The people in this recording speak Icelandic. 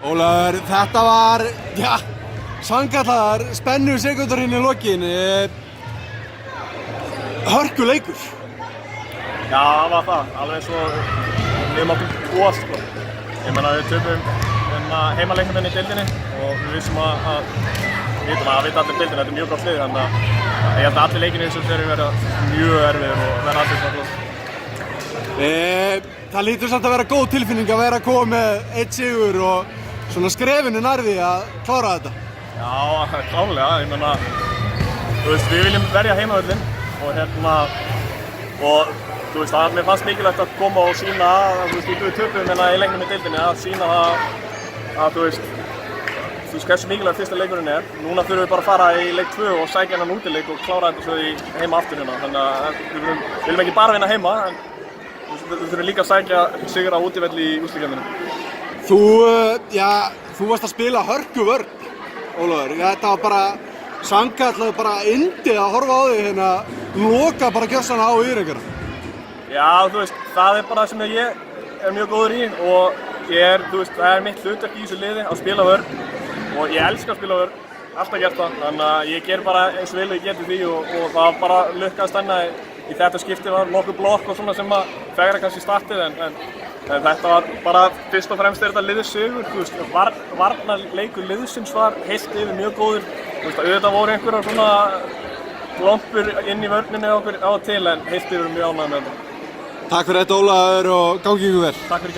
Ólafur, þetta var, sannkallað spennu sekúndur í lokin. Hörkuleikur. Já, það var það. Alveg eins og við máttum búast, sko. Ég meina, við töpum heimaleiknum í deildinni og við vissum að vita allir deildinni, þetta mjög gott lið, þannig að ég held að allir leikinu sem þeir verða mjög erfiðir og verða allir svona flott. Það lítur samt að vera góð tilfinning að vera að koma með 1 sigur og svona skrefinu nærði að klára þetta. Já, klárlega. Ég meina, við viljum verja heimavöllinn og mér fannst mikilvægt að koma og sýna að við töpum í leiknum í deildinni að sýna að hversu mikilvægt fyrsta leikurinn er. Núna þurfum við bara að fara í leik 2 og sækja hennan útileik og klára þetta svo í heima aftur hérna. Þannig að við viljum ekki bara vinna heima, en við þurfum líka að sækja sigur á útivelli í úrslitakeppninni. Þú varst að spila hörkuvörn, Ólafur. Þetta var bara sannkallað, bara yndið að horfa á þig hérna, loka bara gjörsamlega á yfirreikara. Já, það er bara það sem ég er mjög góður í og það er mitt hlutverk í þessu liði að spila vörn og ég elska að spila vörn, alltaf gert það, þannig að ég ger bara eins vel og ég geti því og það bara lukkaðist í þetta skipti var nokkuð blokk og svona sem að fegra kannski startið en þetta var bara fyrst og fremst þetta liðssigur, varnarleikur liðsins var heilt yfir mjög góður, auðvitað voru einhverjar svona glompur inn í vörninni á og til en heilt yfir mjög ánægður með þetta. Takk fyrir þetta, Ólafur, og gangi ykkur vel. Takk fyrir.